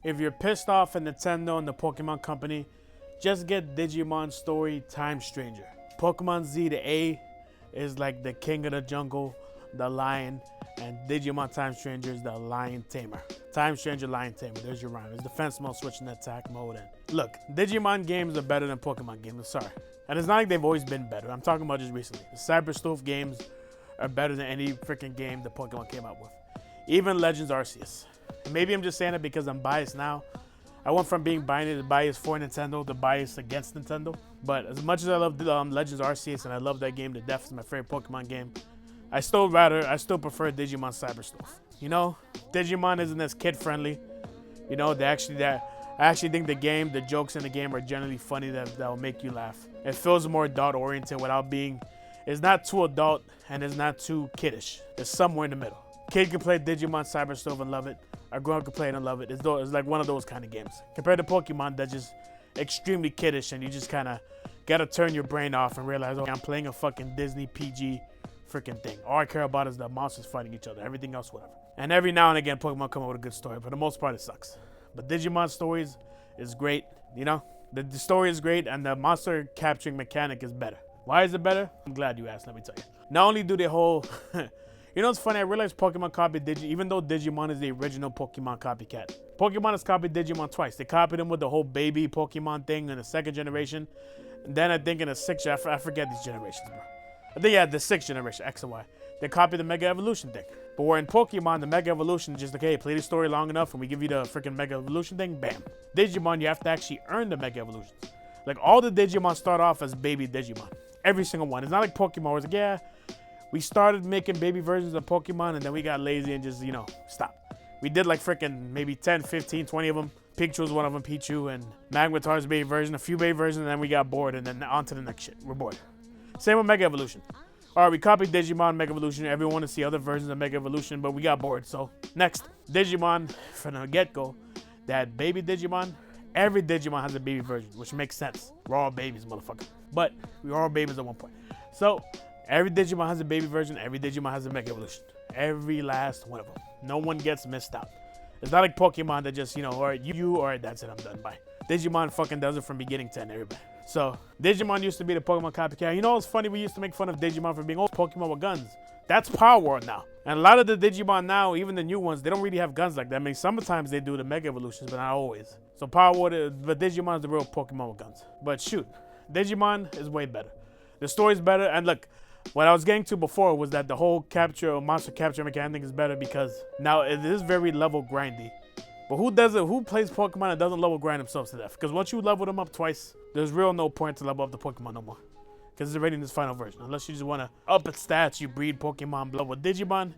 If you're pissed off at Nintendo and the Pokemon Company, just get Digimon Story Time Stranger. Pokemon Z to A is like the king of the jungle, the lion, and Digimon Time Stranger is the lion tamer. Time Stranger, lion tamer, there's your rhyme. It's defense mode, switching to attack mode. And look, Digimon games are better than Pokemon games, I'm sorry. And it's not like they've always been better. I'm talking about just recently. The Cyber Sleuth games are better than any freaking game the Pokemon came out with. Even Legends Arceus. Maybe I'm just saying it because I'm biased now. I went from being biased for Nintendo to biased against Nintendo. But as much as I love Legends Arceus and I love that game to death, it's my favorite Pokemon game, I still prefer Digimon Cyber Sleuth. You know, Digimon isn't as kid friendly. You know, I actually think the jokes in the game are generally funny that'll make you laugh. It feels more adult oriented without being, it's not too adult and it's not too kiddish. It's somewhere in the middle. Kid can play Digimon Cyber Sleuth and love it. A grown-up can play it and love it. It's like one of those kind of games. Compared to Pokemon, that's just extremely kiddish and you just kind of gotta turn your brain off and realize, okay, I'm playing a fucking Disney PG freaking thing. All I care about is the monsters fighting each other. Everything else, whatever. And every now and again, Pokemon come up with a good story. For the most part, it sucks. But Digimon stories is great. You know, the story is great and the monster capturing mechanic is better. Why is it better? I'm glad you asked. Let me tell you. Not only do they whole you know, it's funny, I realized Pokemon copied Digimon, even though Digimon is the original Pokemon copycat. Pokemon has copied Digimon twice. They copied him with the whole baby Pokemon thing in the second generation. And then I think in the sixth, I forget these generations, bro. I think, yeah, the sixth generation, X and Y. They copied the Mega Evolution thing. But where in Pokemon, the Mega Evolution is just like, hey, play the story long enough and we give you the freaking Mega Evolution thing, bam. Digimon, you have to actually earn the Mega Evolutions. Like, all the Digimon start off as baby Digimon. Every single one. It's not like Pokemon where it's like, yeah, we started making baby versions of Pokemon and then we got lazy and just, you know, stopped. We did like freaking maybe 10, 15, 20 of them. Pikachu was one of them, Pichu, and Magnetar's baby version, a few baby versions, and then we got bored and then on to the next shit. We're bored. Same with Mega Evolution. All right, we copied Digimon, Mega Evolution. Everyone wanted to see other versions of Mega Evolution, but we got bored. So next, Digimon, from the get-go, that baby Digimon, every Digimon has a baby version, which makes sense. We're all babies, motherfucker. But we were all babies at one point. So every Digimon has a baby version. Every Digimon has a Mega Evolution. Every last one of them. No one gets missed out. It's not like Pokemon that just, you know, all right, all right, that's it, I'm done, bye. Digimon fucking does it from beginning to end, everybody. So, Digimon used to be the Pokemon copycat. You know what's funny? We used to make fun of Digimon for being old Pokemon with guns. That's Palworld now. And a lot of the Digimon now, even the new ones, they don't really have guns like that. I mean, sometimes they do the Mega Evolutions, but not always. So Palworld, but Digimon is the real Pokemon with guns. But shoot, Digimon is way better. The story's better, and look, what I was getting to before was that the whole monster capture mechanic is better because now it is very level grindy. But who plays Pokemon and doesn't level grind themselves to death? Because once you level them up twice, there's real no point to level up the Pokemon no more. Because it's already in this final version. Unless you just want to up its stats, you breed Pokemon. But with Digimon,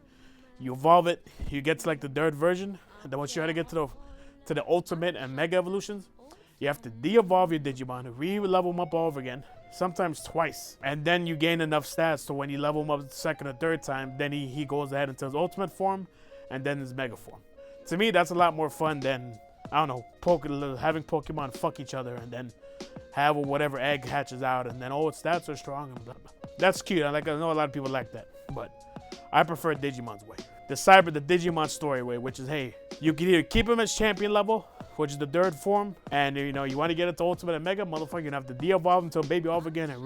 you evolve it, you get to like the third version, and then once you try to get to the ultimate and Mega Evolutions, you have to de-evolve your Digimon, re-level them up all over again, sometimes twice. And then you gain enough stats so when you level him up the second or third time, then he goes ahead into his ultimate form and then his Mega form. To me, that's a lot more fun than, I don't know, having Pokemon fuck each other and then have whatever egg hatches out and then, oh, its stats are strong and blah, blah. That's cute. I know a lot of people like that, but I prefer Digimon's way. The Digimon story way, which is, hey, you can either keep him as champion level, which is the third form, and you know you want to get it to ultimate and Mega, motherfucker, you're gonna have to de-evolve him to a baby over again and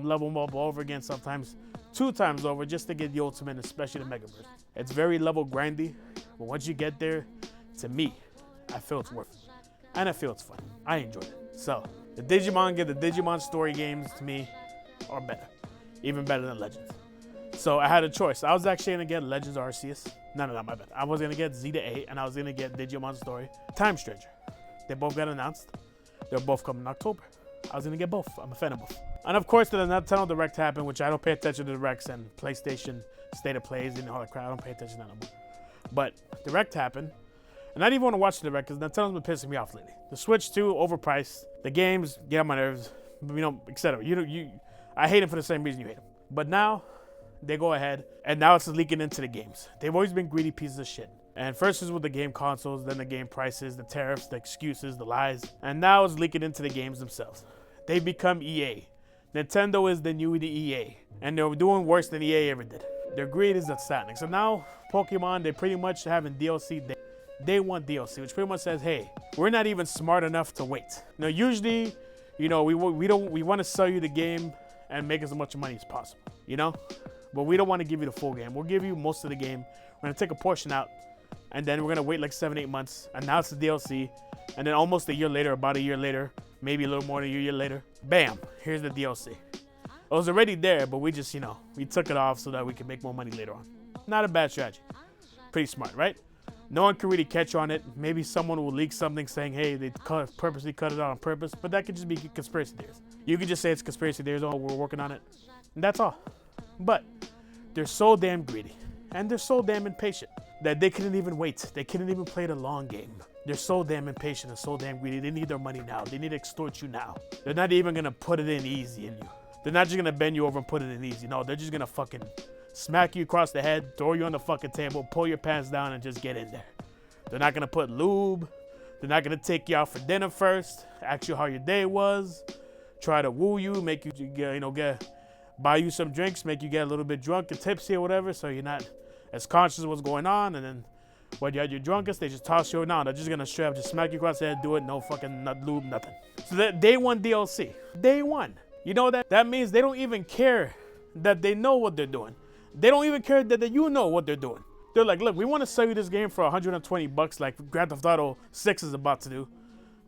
level him up over again, sometimes 2 times over, just to get the ultimate, especially the Mega version. It's very level grindy, but once you get there, to me, I feel it's worth it, and I feel it's fun. I enjoy it. So the Digimon story games to me are better, even better than Legends. So I had a choice. I was actually gonna get Legends Arceus. No, my bad. I was gonna get Z to A, and I was gonna get Digimon Story Time Stranger. They both got announced. They're both coming in October. I was gonna get both. I'm a fan of both. And of course, the Nintendo Direct happened, which I don't pay attention to the Directs and PlayStation State of Plays and all that crap. I don't pay attention to that no more. But Direct happened, and I didn't even want to watch the Direct because Nintendo's been pissing me off lately. The Switch 2 overpriced. The games get on my nerves. You know, etc. I hate them for the same reason you hate them. But now they go ahead, and now it's leaking into the games. They've always been greedy pieces of shit. And first is with the game consoles, then the game prices, the tariffs, the excuses, the lies. And now it's leaking into the games themselves. They become EA. Nintendo is the new EA. And they're doing worse than EA ever did. Their greed is outstanding. So now, Pokemon, they pretty much having DLC. Day one DLC, which pretty much says, hey, we're not even smart enough to wait. Now, usually, you know, we want to sell you the game and make as much money as possible, you know? But we don't want to give you the full game. We'll give you most of the game. We're going to take a portion out, and then we're going to wait like 7-8 months, announce the DLC, and then almost a year later, about a year later, maybe a little more than a year later, bam, here's the DLC. It was already there, but we just, you know, we took it off so that we could make more money later on. Not a bad strategy. Pretty smart, right? No one can really catch on it. Maybe someone will leak something saying, hey, they purposely cut it out on purpose, but that could just be conspiracy theories. You could just say it's conspiracy theories, oh, we're working on it, and that's all. But they're so damn greedy, and they're so damn impatient that they couldn't even wait. They couldn't even play the long game. They're so damn impatient and so damn greedy. They need their money now. They need to extort you now. They're not even going to put it in easy in you. They're not just going to bend you over and put it in easy. No, they're just going to fucking smack you across the head, throw you on the fucking table, pull your pants down, and just get in there. They're not going to put lube. They're not going to take you out for dinner first, ask you how your day was, try to woo you, make you, buy you some drinks, make you get a little bit drunk and tipsy or whatever, so you're not as conscious of what's going on. And then when you're at your drunkest, they just toss you down. They're just going to straight up just smack you across the head, do it, no fucking lube, nothing. So that day one DLC, day one. You know that means they don't even care that they know what they're doing. They don't even care that you know what they're doing. They're like, look, we want to sell you this game for $120 like Grand Theft Auto 6 is about to do.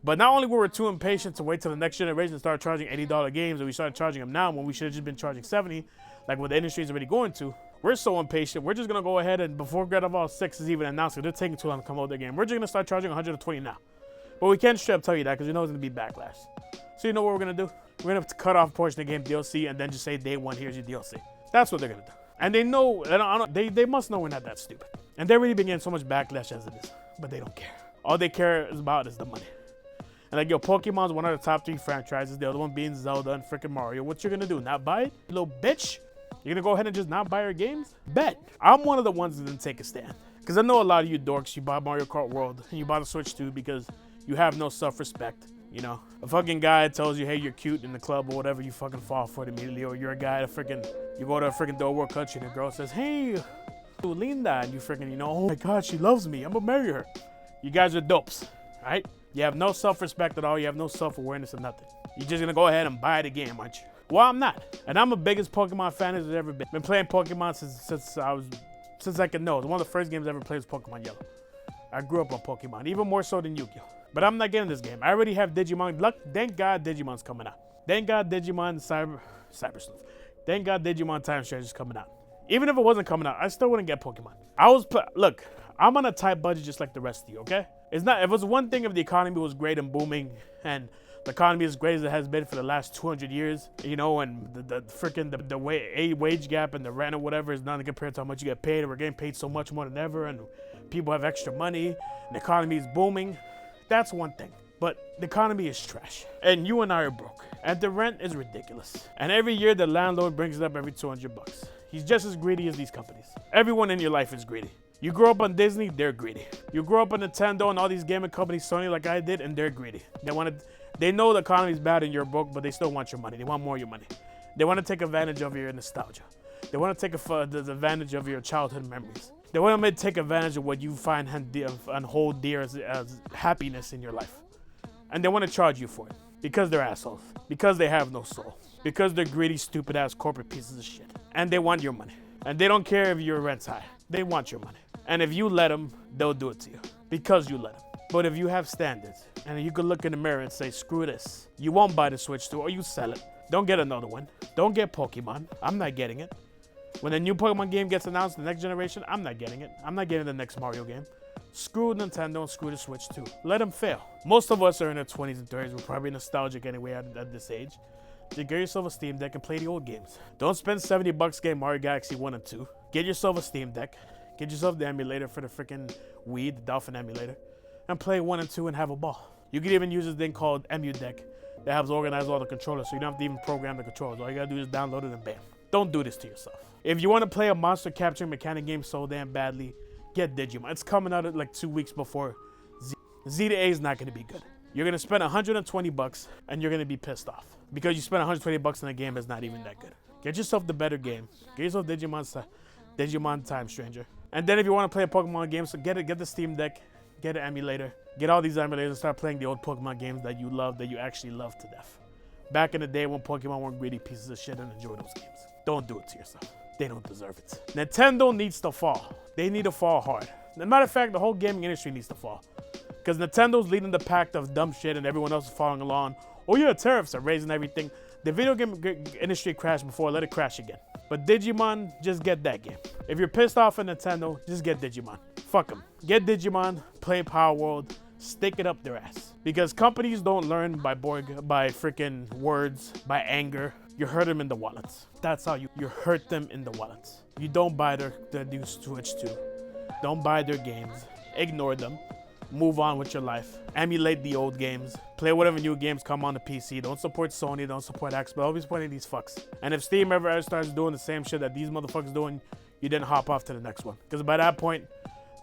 But not only were we too impatient to wait till the next generation and start charging $80 games, and we started charging them now when we should have just been charging $70, like what the industry is already going to. We're so impatient. We're just going to go ahead and before Grand Theft Auto 6 is even announced, they're taking too long to come out with their game. We're just going to start charging $120 now. But we can't straight up tell you that because we know it's going to be backlash. So you know what we're going to do? We're going to have to cut off a portion of the game DLC and then just say day one, here's your DLC. That's what they're going to do. And they know, they must know we're not that stupid. And they're really been getting so much backlash as it is. But they don't care. All they care about is the money. And like, yo, Pokemon's one of the top 3 franchises. The other one being Zelda and freaking Mario. What you gonna do? Not buy it? You little bitch? You're gonna go ahead and just not buy our games? Bet. I'm one of the ones that didn't take a stand. Because I know a lot of you dorks, you bought Mario Kart World and you bought a Switch 2 because you have no self-respect. You know, a fucking guy tells you, hey, you're cute in the club or whatever, you fucking fall for it immediately. Or you're a guy that freaking, you go to a freaking third world country and a girl says, hey, Linda, and you freaking, you know, oh my God, she loves me. I'm gonna marry her. You guys are dopes, right? You have no self-respect at all. You have no self-awareness or nothing. You're just gonna go ahead and buy the game, aren't you? Well, I'm not. And I'm the biggest Pokemon fan as there's ever been. Been playing Pokemon since I can know. It's one of the first games I ever played was Pokemon Yellow. I grew up on Pokemon, even more so than Yu-Gi-Oh! But I'm not getting this game. I already have Digimon. Thank God Digimon's coming out. Thank God Digimon Cyber Sleuth. Thank God Digimon Time Strange is coming out. Even if it wasn't coming out, I still wouldn't get Pokemon. Look, I'm on a tight budget just like the rest of you, okay? It's not, if it was one thing if the economy was great and booming and the economy is great as it has been for the last 200 years, you know, and the wage gap and the rent or whatever is nothing compared to how much you get paid, and we're getting paid so much more than ever, and people have extra money, and the economy is booming. That's one thing. But the economy is trash, and you and I are broke, and the rent is ridiculous. And every year the landlord brings it up every $200. He's just as greedy as these companies. Everyone in your life is greedy. You grow up on Disney, they're greedy. You grow up on Nintendo and all these gaming companies, Sony like I did, and they're greedy. They know the economy's bad and you're broke, but they still want your money. They want more of your money. They want to take advantage of your nostalgia. They want to take advantage of your childhood memories. They want to take advantage of what you find and hold dear as happiness in your life. And they want to charge you for it. Because they're assholes. Because they have no soul. Because they're greedy, stupid ass corporate pieces of shit. And they want your money. And they don't care if your rent's high. They want your money. And if you let them, they'll do it to you. Because you let them. But if you have standards, and you could look in the mirror and say, screw this. You won't buy the Switch 2 or you sell it. Don't get another one. Don't get Pokemon. I'm not getting it. When a new Pokemon game gets announced, the next generation, I'm not getting it. I'm not getting the next Mario game. Screw Nintendo and screw the Switch too. Let them fail. Most of us are in our 20s and 30s. We're probably nostalgic anyway at this age. Just get yourself a Steam Deck and play the old games. Don't spend $70 getting Mario Galaxy 1 and 2. Get yourself a Steam Deck. Get yourself the emulator for the freaking Wii, the Dolphin emulator. And play 1 and 2 and have a ball. You can even use this thing called EMU Deck that helps organize all the controllers so you don't have to even program the controllers. All you gotta do is download it and bam. Don't do this to yourself. If you want to play a monster capturing mechanic game so damn badly, get Digimon. It's coming out at like 2 weeks before Z. Z to A is not going to be good. You're going to spend $120 and you're going to be pissed off because you spent $120 on a game that's not even that good. Get yourself the better game. Get yourself Digimon Time Stranger. And then if you want to play a Pokemon game, so get the Steam Deck, get an emulator, get all these emulators, and start playing the old Pokemon games that you love, that you actually love to death. Back in the day when Pokemon weren't greedy pieces of shit, and enjoy those games. Don't do it to yourself. They don't deserve it. Nintendo needs to fall. They need to fall hard. As a matter of fact, the whole gaming industry needs to fall. Because Nintendo's leading the pack of dumb shit and everyone else is following along. Oh yeah, tariffs are raising everything. The video game industry crashed before, let it crash again. But Digimon, just get that game. If you're pissed off at Nintendo, just get Digimon. Fuck them. Get Digimon, play Palworld, stick it up their ass. Because companies don't learn by freaking words, by anger. You hurt them in the wallets. That's how you hurt them in the wallets. You don't buy their new Switch 2. Don't buy their games. Ignore them. Move on with your life. Emulate the old games. Play whatever new games come on the PC. Don't support Sony. Don't support Xbox. Always supporting these fucks. And if Steam ever starts doing the same shit that these motherfuckers doing, you didn't hop off to the next one. Because by that point,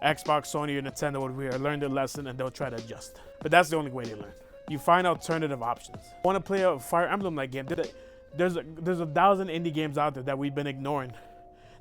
Xbox, Sony, or Nintendo would learn their lesson and they'll try to adjust. But that's the only way they learn. You find alternative options. Want to play a Fire Emblem-like game? There's 1,000 indie games out there that we've been ignoring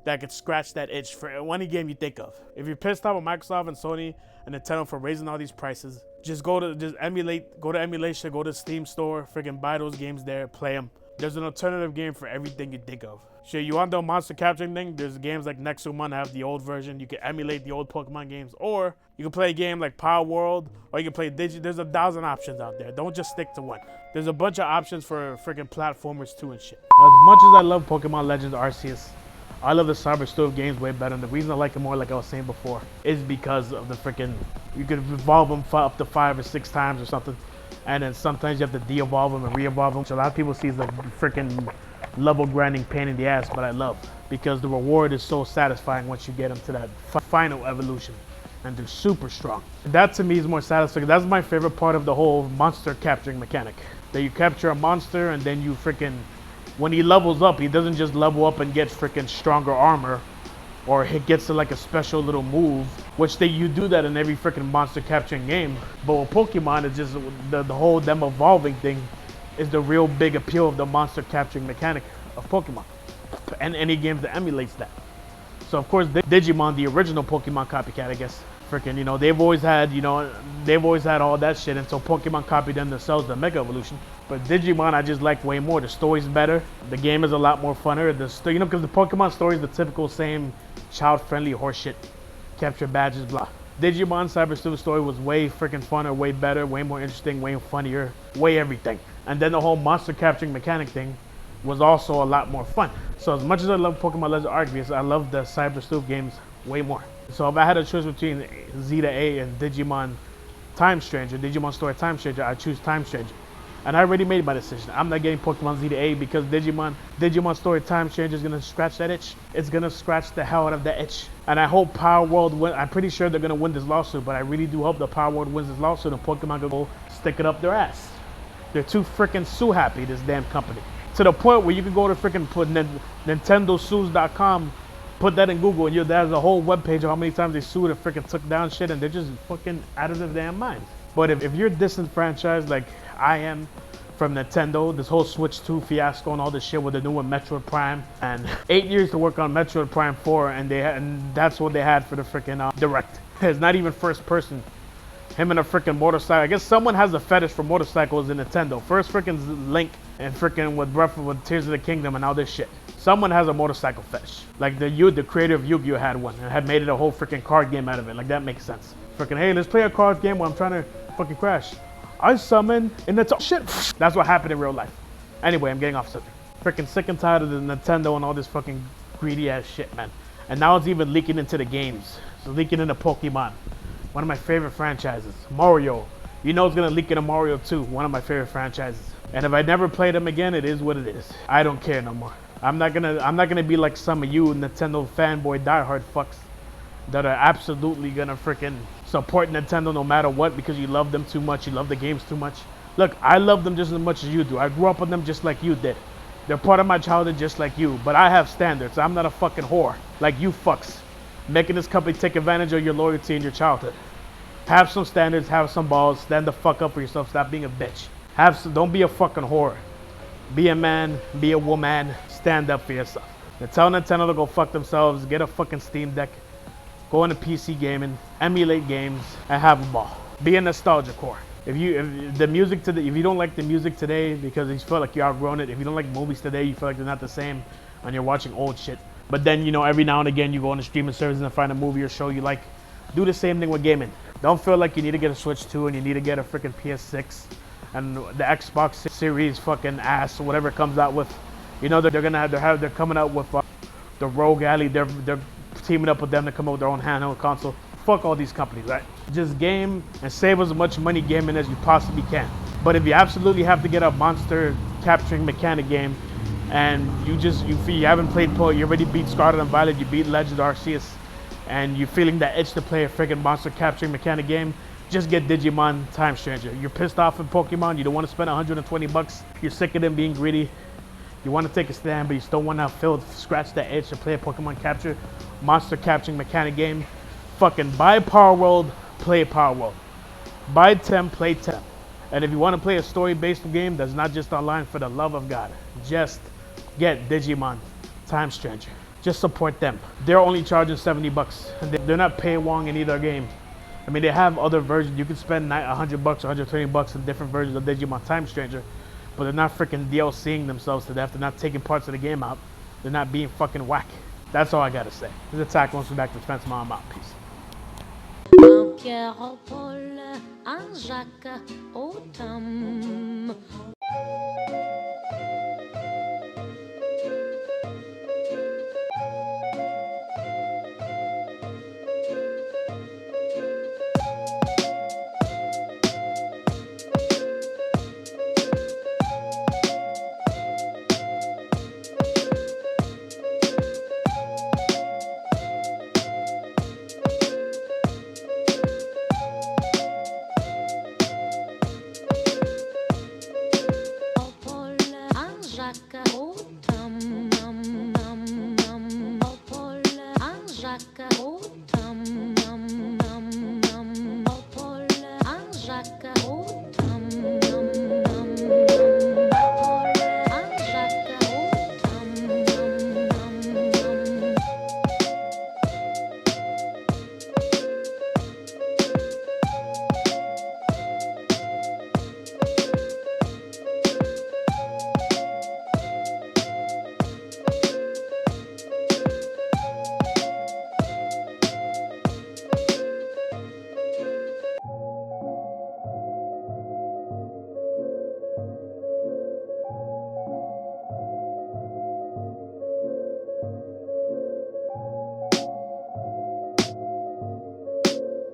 that could scratch that itch for any game you think of. If you're pissed off with Microsoft and Sony and Nintendo for raising all these prices, go to emulation, go to Steam store, freaking buy those games there, play them. There's an alternative game for everything you think of. Sure, you want the monster capturing thing? There's games like Nexomon that have the old version. You can emulate the old Pokemon games, or you can play a game like Palworld, or you can play Digi. There's 1,000 options out there. Don't just stick to one. There's a bunch of options for freaking platformers too and shit. As much as I love Pokemon Legends Arceus, I love the Cyber Stove games way better. And the reason I like it more, like I was saying before, is because of the freaking, you could evolve them up to 5 or 6 times or something. And then sometimes you have to de-evolve them and re-evolve them, which a lot of people see as a freaking level grinding pain in the ass, but I love. Because the reward is so satisfying once you get them to that final evolution. And they're super strong. That to me is more satisfying. That's my favorite part of the whole monster capturing mechanic. That you capture a monster and then you freaking, when he levels up, he doesn't just level up and get freaking stronger armor, or he gets to like a special little move, which you do that in every freaking monster capturing game. But with Pokemon, it's just the whole them evolving thing is the real big appeal of the monster capturing mechanic of Pokemon, and any game that emulates that. So of course, Digimon, the original Pokemon copycat, I guess, freaking, they've always had all that shit until Pokemon copied them themselves, the Mega Evolution. But Digimon, I just like way more. The story's better. The game is a lot more funner. Because the Pokemon story is the typical same child-friendly horseshit, capture badges, blah. Digimon Cyber Stove story was way freaking funner, way better, way more interesting, way funnier, way everything. And then the whole monster capturing mechanic thing was also a lot more fun. So as much as I love Pokemon Legends Arceus, I love the Cyber Stove games way more. So if I had a choice between Z to A and Digimon Time Stranger, Digimon Story Time Stranger, I choose Time Stranger. And I already made my decision. I'm not getting Pokemon Z to A because Digimon Story Time Stranger is gonna scratch that itch. It's gonna scratch the hell out of that itch. And I hope Palworld win. I'm pretty sure they're gonna win this lawsuit, but I really do hope the Palworld wins this lawsuit and Pokemon can go stick it up their ass. They're too freaking sue happy, this damn company. To the point where you can go to freaking put NintendoSues.com, put that in Google, and there's a whole webpage of how many times they sued and freaking took down shit, and they're just fucking out of their damn minds. But if you're disenfranchised like I am from Nintendo, this whole Switch 2 fiasco and all this shit with the new one, Metroid Prime, and 8 years to work on Metroid Prime 4, and that's what they had for the freaking Direct. It's not even first person. Him and a freaking motorcycle. I guess someone has a fetish for motorcycles in Nintendo. First freaking Link and freaking with Tears of the Kingdom and all this shit. Someone has a motorcycle fetish. Like the creator of Yu-Gi-Oh had one and had made it a whole freaking card game out of it. Like that makes sense. Freaking, hey, let's play a card game while I'm trying to fucking crash. I summon and that's shit. That's what happened in real life. Anyway, I'm getting off subject. Freaking sick and tired of the Nintendo and all this fucking greedy ass shit, man. And now it's even leaking into the games. It's leaking into Pokemon. One of my favorite franchises, Mario. You know it's gonna leak into Mario 2, one of my favorite franchises. And if I never play them again, it is what it is. I don't care no more. I'm not gonna be like some of you Nintendo fanboy diehard fucks that are absolutely gonna freaking support Nintendo no matter what because you love them too much, you love the games too much. Look, I love them just as much as you do. I grew up with them just like you did. They're part of my childhood just like you, but I have standards. I'm not a fucking whore like you fucks, making this company take advantage of your loyalty in your childhood. Have some standards, have some balls, stand the fuck up for yourself, stop being a bitch. Don't be a fucking whore. Be a man, be a woman, stand up for yourself. Now tell Nintendo to go fuck themselves, get a fucking Steam Deck, go into PC gaming, emulate games, and have a ball. Be a nostalgia core. If you don't like the music today because you feel like you outgrown it, if you don't like movies today, you feel like they're not the same, and you're watching old shit. But then every now and again you go on the streaming service and find a movie or show you like. Do the same thing with gaming. Don't feel like you need to get a Switch 2 and you need to get a freaking PS6 and the Xbox Series fucking ass or whatever it comes out with. They're coming out with the Rogue Ally. They're teaming up with them to come out with their own handheld console. Fuck all these companies, right? Just game and save as much money gaming as you possibly can. But if you absolutely have to get a monster capturing mechanic game and you haven't played you already beat Scarlet and Violet, you beat Legend Arceus, and you're feeling that itch to play a freaking monster capturing mechanic game, just get Digimon Time Stranger. You're pissed off in Pokemon, you don't want to spend $120, you're sick of them being greedy, you want to take a stand, but you still want to scratch that itch to play a Pokemon capture, monster capturing mechanic game, fucking buy Palworld, play Palworld. Buy Tem, play Tem. And if you want to play a story-based game that's not just online, for the love of God, just get Digimon Time Stranger. Just support them. They're only charging $70, and they're not paywalling in either game. I mean, they have other versions. You can spend $100 or $120 in different versions of Digimon Time Stranger, but they're not freaking DLCing themselves to death. They're not taking parts of the game out. They're not being fucking whack. That's all I gotta say. This is Attack Once Back to Defense. I'm out. Peace. Un Pierre au Paul, un Jacques au Tom. Jacques au Tom, nom, nom, nom. Au Paul, un Jacques au Tom, nom, nom, nom. Au Paul, un Jacques au Tom, nom, nom, nom. Au Paul, un Jacques au Tom, nom, nom, nom.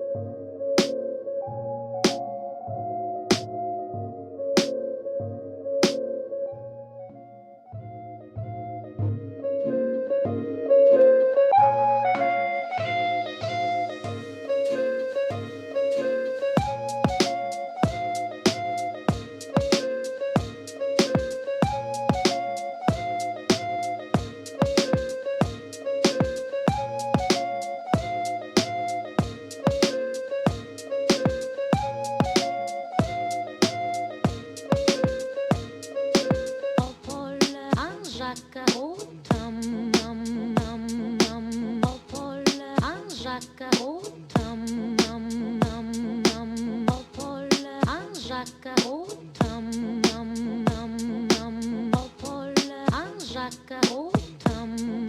Jacques au Tom, nom, nom, nom. Au Paul, un Jacques au Tom, nom, nom, nom. Au Paul, un Jacques au Tom, nom, nom, nom. Au Paul, un Jacques au Tom.